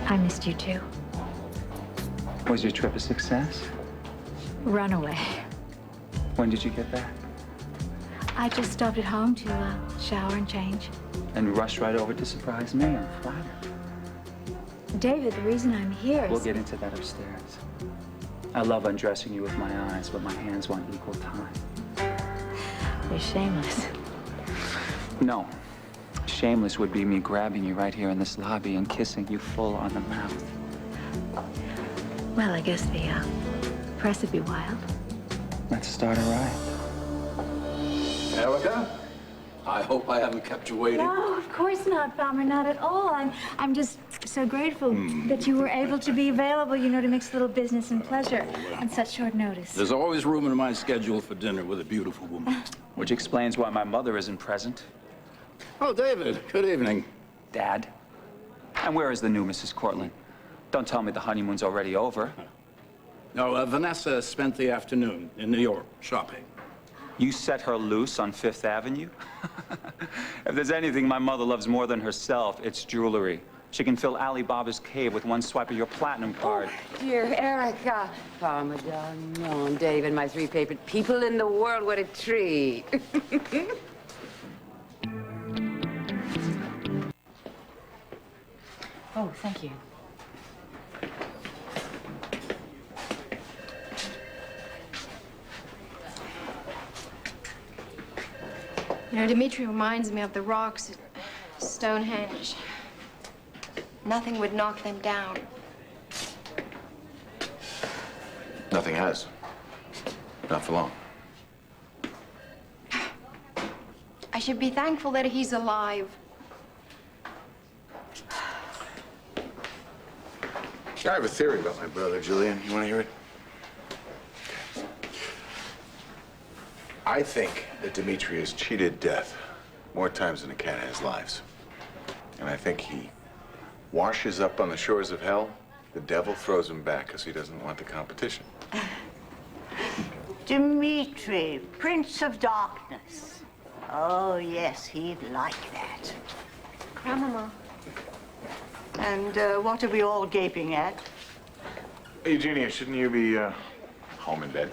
I missed you too. Was your trip a success? Runaway. When did you get back? I just stopped at home to shower and change. And rushed right over to surprise me. I'm flattered. David, the reason I'm here is... We'll get into that upstairs. I love undressing you with my eyes, but my hands want equal time. You're shameless. No. Shameless would be me grabbing you right here in this lobby and kissing you full on the mouth. Well, I guess the press would be wild. Let's start a riot. Erica, I hope I haven't kept you waiting. No, of course not, Palmer, not at all. I'm just so grateful that you were able to be available, you know, to mix a little business and pleasure on such short notice. There's always room in my schedule for dinner with a beautiful woman. Which explains why my mother isn't present. Oh, David, good evening. Dad? And where is the new Mrs. Cortlandt? Don't tell me the honeymoon's already over. No, Vanessa spent the afternoon in New York shopping. You set her loose on Fifth Avenue? If there's anything my mother loves more than herself, it's jewelry. She can fill Alibaba's cave with one swipe of your platinum card. Oh, dear Erica. Parmesan, David, my three favorite people in the world. What a treat. Oh, thank you. You know, Dimitri reminds me of the rocks at Stonehenge. Nothing would knock them down. Nothing has. Not for long. I should be thankful that he's alive. I have a theory about my brother, Gillian. You want to hear it? I think that Dimitri has cheated death more times than a cat has lives. And I think he washes up on the shores of hell. The devil throws him back because he doesn't want the competition. Dimitri, Prince of Darkness. Oh, yes, he'd like that. Grandmama. And what are we all gaping at? Eugenia, shouldn't you be home in bed?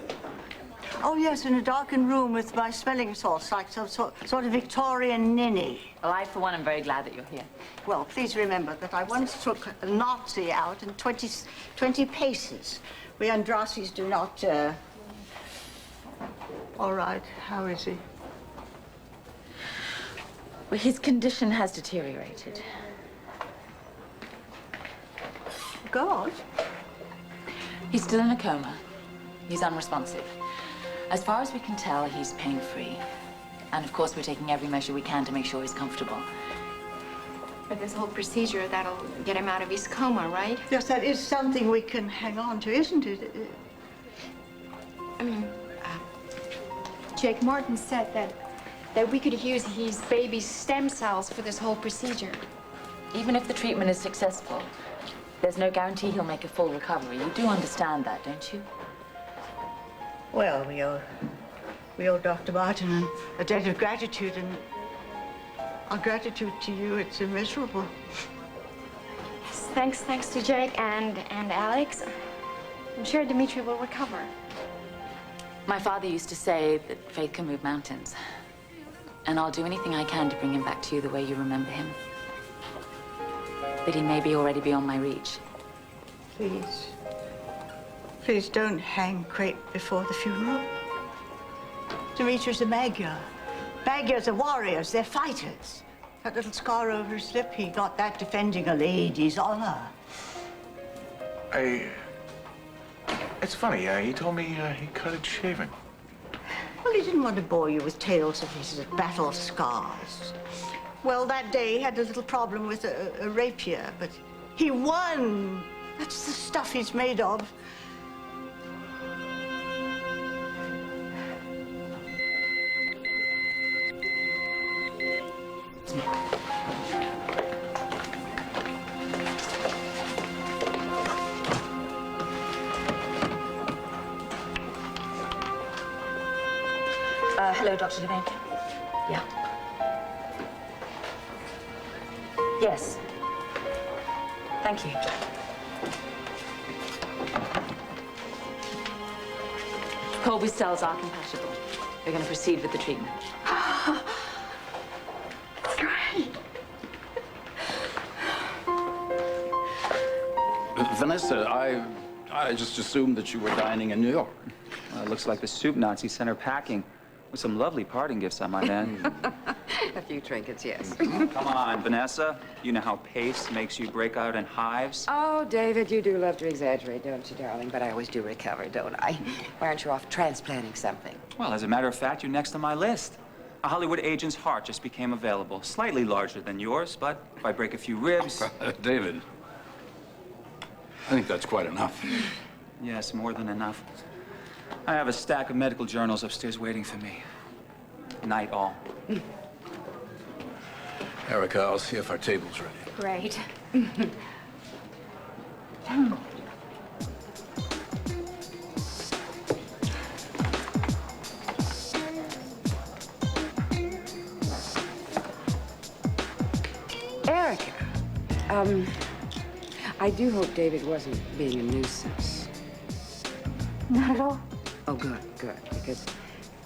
Oh, yes, in a darkened room with my smelling salts, like some sort of Victorian ninny. Well, I, for one, am very glad that you're here. Well, please remember that I once took a Nazi out in 20 paces. We Andrassis do not, All right, how is he? Well, his condition has deteriorated. God? He's still in a coma. He's unresponsive. As far as we can tell, he's pain-free. And of course, we're taking every measure we can to make sure he's comfortable. But this whole procedure, that'll get him out of his coma, right? Yes, that is something we can hang on to, isn't it? I mean, Jake Martin said that we could use his baby's stem cells for this whole procedure. Even if the treatment is successful, there's no guarantee he'll make a full recovery. You do understand that, don't you? Well, we owe Dr. Martin a debt of gratitude, and our gratitude to you, it's immeasurable. Yes, thanks to Jake and Alex. I'm sure Dimitri will recover. My father used to say that faith can move mountains. And I'll do anything I can to bring him back to you the way you remember him. But he may be already beyond my reach. Please. Please don't hang crepe before the funeral. Dimitri's a Magyar. Magyars are warriors, they're fighters. That little scar over his lip, he got that defending a lady's honor. It's funny, he told me he cut it shaving. Well, he didn't want to bore you with tales of his battle scars. Well, that day he had a little problem with a rapier, but he won. That's the stuff he's made of. Hello, Dr. Demetri. Yeah. Yes. Thank you. Colby's cells are compatible. We're going to proceed with the treatment. Great. Vanessa, I just assumed that you were dining in New York. Well, it looks like the soup Nazi sent her packing with some lovely parting gifts, I might add. A few trinkets, yes. Come on, Vanessa. You know how pace makes you break out in hives? Oh, David, you do love to exaggerate, don't you, darling? But I always do recover, don't I? Why aren't you off transplanting something? Well, as a matter of fact, you're next on my list. A Hollywood agent's heart just became available. Slightly larger than yours, but if I break a few ribs... David, I think that's quite enough. Yes, more than enough. I have a stack of medical journals upstairs waiting for me. Night all. Erica, I'll see if our table's ready. Great. Erica, I do hope David wasn't being a nuisance. Not at all. Oh, good, good. Because,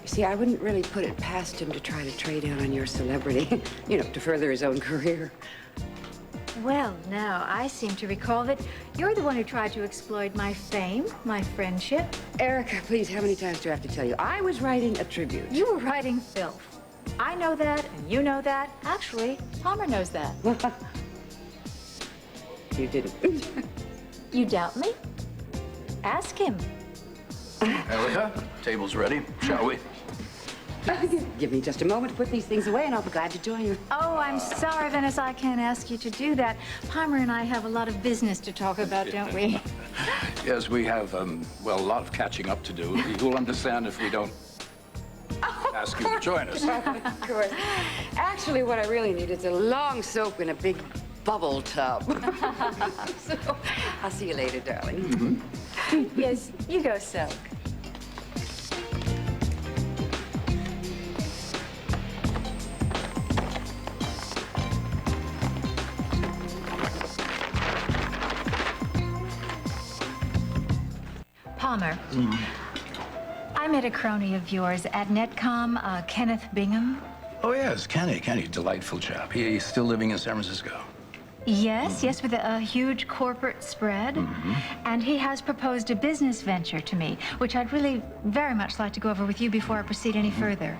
you see, I wouldn't really put it past him to try to trade down on your celebrity, you know, to further his own career. Well, now, I seem to recall that you're the one who tried to exploit my fame, my friendship. Erica, please, how many times do I have to tell you? I was writing a tribute. You were writing filth. I know that, and you know that. Actually, Palmer knows that. You didn't. you doubt me? Ask him. Erica, table's ready, shall we? Give me just a moment to put these things away, and I'll be glad to join you. Oh, I'm sorry, Vanessa, I can't ask you to do that. Palmer and I have a lot of business to talk about, don't we? Yes, we have, well, a lot of catching up to do. You'll understand if we don't ask you to join us. Of course. Actually, what I really need is a long soap in a big bubble tub. So, I'll see you later, darling. Mm-hmm. Yes, you go soak. Palmer. I met a crony of yours at Netcom, Kenneth Bingham. Oh, yes, Kenny, delightful chap. He's still living in San Francisco. Yes, yes, with a huge corporate spread. And he has proposed a business venture to me, which I'd really very much like to go over with you before I proceed any further.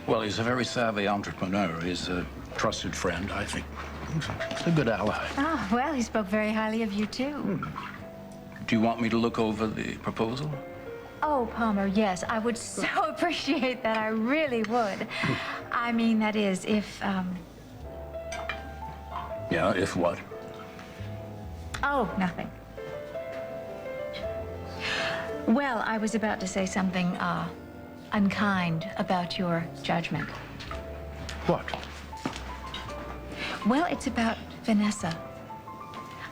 Well, he's a very savvy entrepreneur. He's a trusted friend, I think. He's a good ally. Oh, well, he spoke very highly of you, too. Do you want me to look over the proposal? Oh, Palmer, yes, I would so appreciate that. I really would. I mean, that is, if, Yeah, if what? Oh, nothing. Well, I was about to say something, unkind about your judgment. What? Well, it's about Vanessa.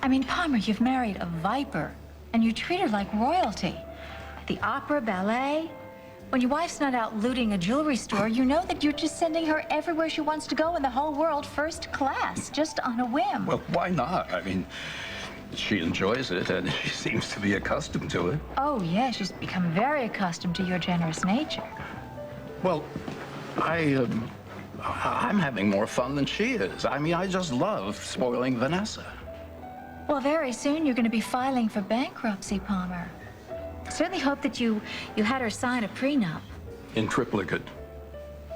I mean, Palmer, you've married a viper, and you treat her like royalty. The opera, ballet. When your wife's not out looting a jewelry store, you know that you're just sending her everywhere she wants to go in the whole world first class, just on a whim. Well, why not? I mean, she enjoys it, and she seems to be accustomed to it. Oh, yes, she's become very accustomed to your generous nature. Well, I'm having more fun than she is. I mean, I just love spoiling Vanessa. Well, very soon you're going to be filing for bankruptcy, Palmer. Certainly hope that you had her sign a prenup. In triplicate.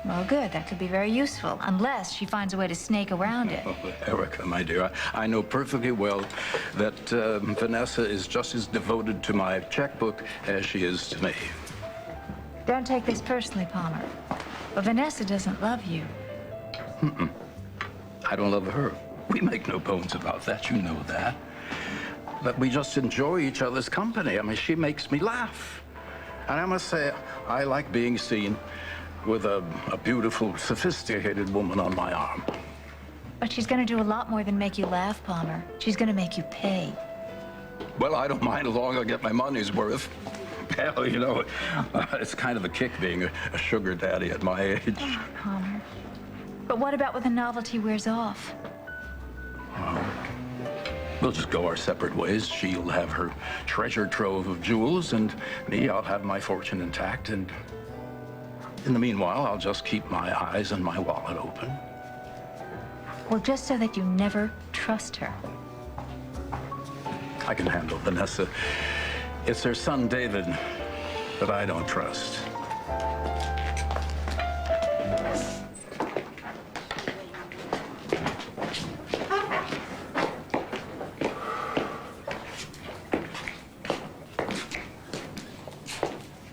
Well, good. That could be very useful, unless she finds a way to snake around it. Oh, Erica, my dear, I know perfectly well that Vanessa is just as devoted to my checkbook as she is to me. Don't take this personally, Palmer. But Vanessa doesn't love you. I don't love her. We make no bones about that, you know that. But we just enjoy each other's company. I mean, she makes me laugh. And I must say, I like being seen with a beautiful, sophisticated woman on my arm. But she's going to do a lot more than make you laugh, Palmer. She's going to make you pay. Well, I don't mind as long as I get my money's worth. Hell, you know, it's kind of a kick being a sugar daddy at my age. Oh, Palmer. But what about when the novelty wears off? We'll just go our separate ways. She'll have her treasure trove of jewels, and me, I'll have my fortune intact. And in the meanwhile, I'll just keep my eyes and my wallet open. Well, just so that you never trust her. I can handle Vanessa. It's her son, David, that I don't trust.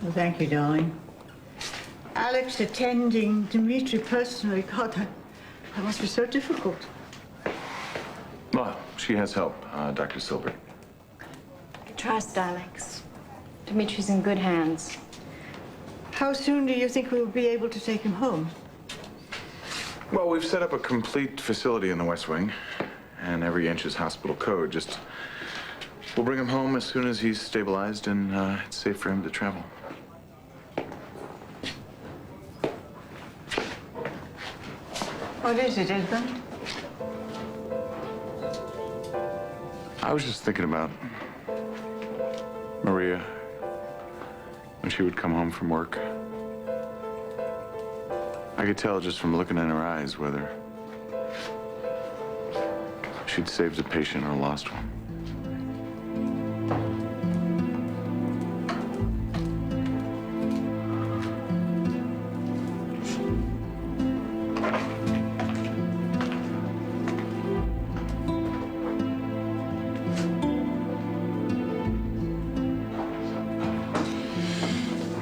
Well, thank you, darling. Alex attending Dimitri personally, God, that must be so difficult. Well, she has help, Dr. Silbert. Trust Alex. Dimitri's in good hands. How soon do you think we'll be able to take him home? Well, we've set up a complete facility in the West Wing, and every inch is hospital code. We'll bring him home as soon as he's stabilized and it's safe for him to travel. What is it, Edmund? I was just thinking about Maria when she would come home from work. I could tell just from looking in her eyes whether she'd saved a patient or lost one.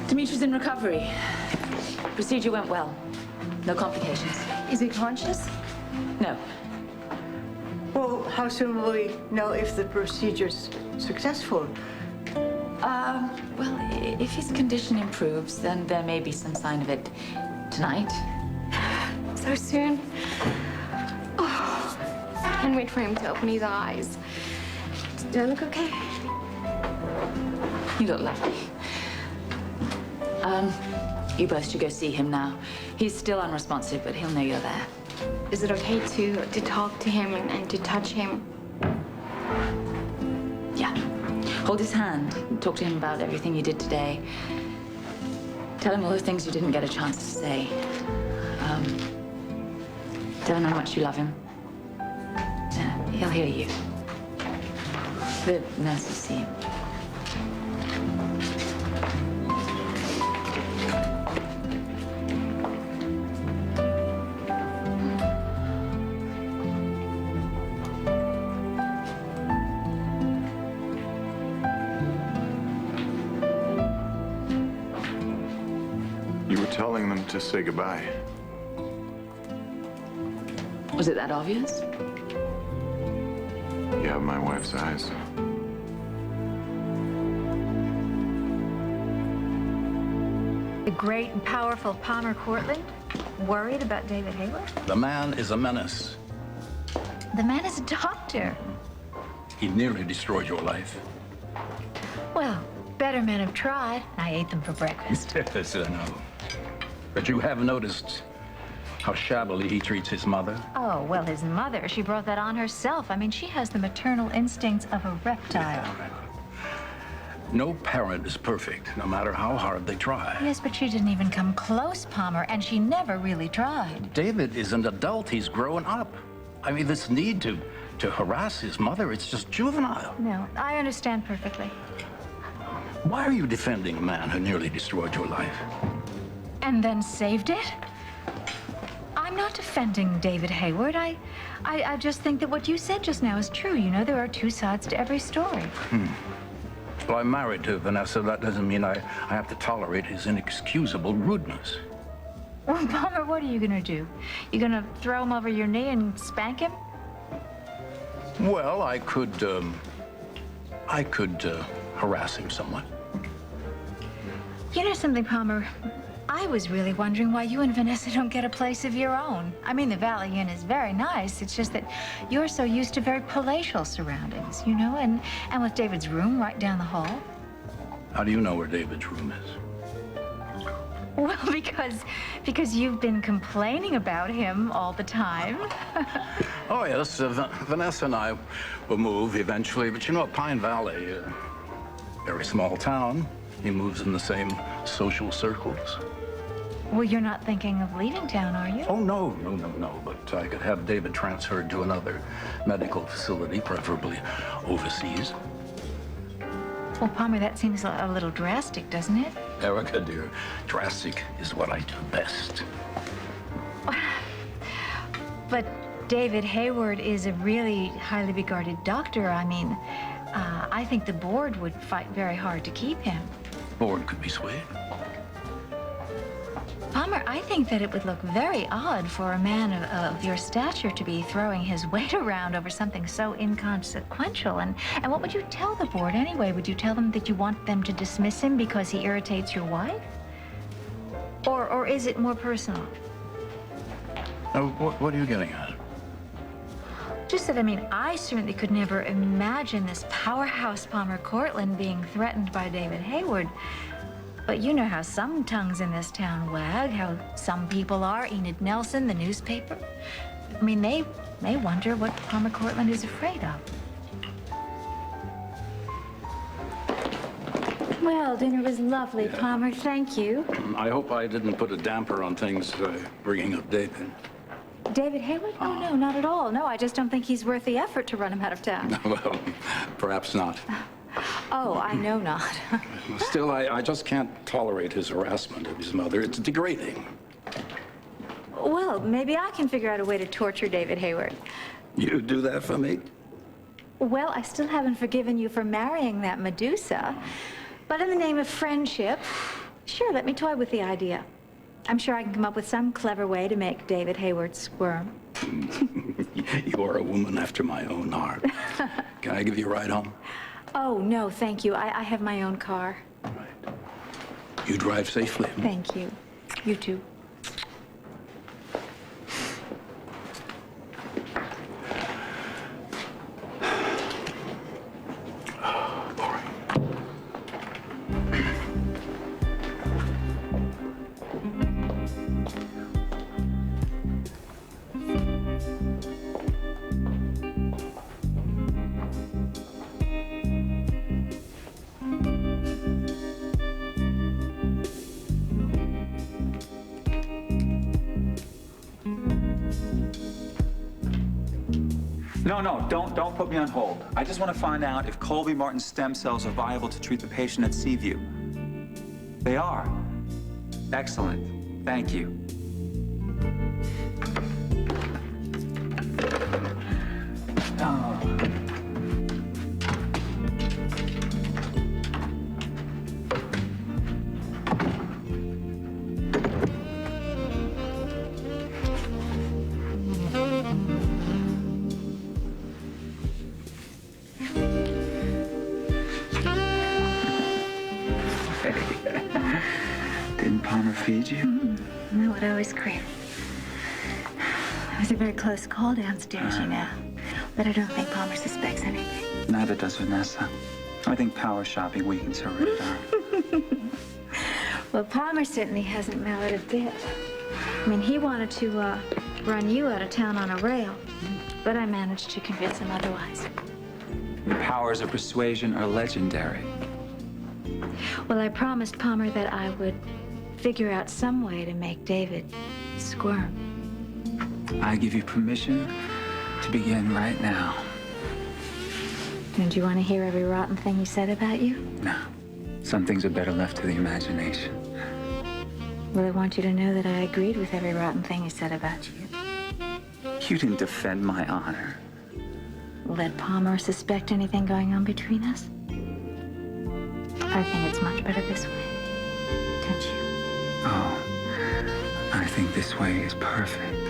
Dimitri's in recovery. Procedure went well. No complications. Is he conscious? No. Well, how soon will we know if the procedure's successful? Well, if his condition improves, then there may be some sign of it tonight. So soon? Oh, I can't wait for him to open his eyes. Do I look okay? You look lovely. You both should go see him now. He's still unresponsive, but he'll know you're there. Is it okay to talk to him and to touch him? Yeah. Hold his hand. Talk to him about everything you did today. Tell him all the things you didn't get a chance to say. Tell him how much you love him. Yeah, he'll hear you. The nurse will see him. You were telling them to say goodbye. Was it that obvious? You have my wife's eyes. The great and powerful Palmer Courtland, worried about David Hayward? The man is a menace. The man is a doctor. He nearly destroyed your life. Well, better men have tried. I ate them for breakfast. Yes, I know. But you have noticed how shabbily he treats his mother? Oh, well, his mother, she brought that on herself. I mean, she has the maternal instincts of a reptile. No parent is perfect, no matter how hard they try. Yes, but she didn't even come close, Palmer, and she never really tried. David is an adult. He's growing up. I mean, this need to harass his mother, it's just juvenile. No, I understand perfectly. Why are you defending a man who nearly destroyed your life? And then saved it? I'm not defending David Hayward. I just think that what you said just now is true. You know, there are two sides to every story. Well, I'm married to Vanessa. That doesn't mean I have to tolerate his inexcusable rudeness. Well, Palmer, what are you gonna do? You gonna throw him over your knee and spank him? Well, I could harass him somewhat. You know something, Palmer? I was really wondering why you and Vanessa don't get a place of your own. I mean, the Valley Inn is very nice. It's just that you're so used to very palatial surroundings, you know? And with David's room right down the hall. How do you know where David's room is? Well, because you've been complaining about him all the time. Oh, yes, Vanessa and I will move eventually, but you know, Pine Valley, very small town. He moves in the same social circles. Well, you're not thinking of leaving town, are you? Oh, no, but I could have David transferred to another medical facility, preferably overseas. Well, Palmer, that seems a little drastic, doesn't it? Erica, dear, drastic is what I do best. But David Hayward is a really highly regarded doctor. I mean, I think the board would fight very hard to keep him. Board could be swayed. Palmer, I think that it would look very odd for a man of your stature to be throwing his weight around over something so inconsequential. And what would you tell the board anyway? Would you tell them that you want them to dismiss him because he irritates your wife? Or is it more personal? Now, what are you getting at? Just that, I mean, I certainly could never imagine this powerhouse Palmer Cortland being threatened by David Hayward. But you know how some tongues in this town wag, how some people are. Enid Nelson, the newspaper. I mean, they wonder what Palmer Cortland is afraid of. Well, dinner was lovely, Yeah. Palmer. Thank you. I hope I didn't put a damper on things bringing up David. David Hayward? Oh, no, not at all. No, I just don't think he's worth the effort to run him out of town. Well, perhaps not. Oh, I know not. Still, I just can't tolerate his harassment of his mother. It's degrading. Well, maybe I can figure out a way to torture David Hayward. You do that for me? Well, I still haven't forgiven you for marrying that Medusa. But in the name of friendship, sure, let me toy with the idea. I'm sure I can come up with some clever way to make David Hayward squirm. You are a woman after my own heart. Can I give you a ride home? Oh, no, thank you. I have my own car. Right. You drive safely. Thank you. You too. No, don't put me on hold. I just want to find out if Colby Martin's stem cells are viable to treat the patient at Seaview. They are. Excellent. Thank you. Oh. Didn't Palmer feed you? No, what I always crave. It was a very close call downstairs, you know. But I don't think Palmer suspects anything. Neither does Vanessa. I think power shopping weakens her radar. Well, Palmer certainly hasn't mellowed a bit. I mean, he wanted to run you out of town on a rail, but I managed to convince him otherwise. Your powers of persuasion are legendary. Well, I promised Palmer that I would figure out some way to make David squirm. I give you permission to begin right now. And do you want to hear every rotten thing he said about you? No. Some things are better left to the imagination. Well, I want you to know that I agreed with every rotten thing he said about you. You didn't defend my honor. Let Palmer suspect anything going on between us? I think it's much better this way, don't you? Oh, I think this way is perfect.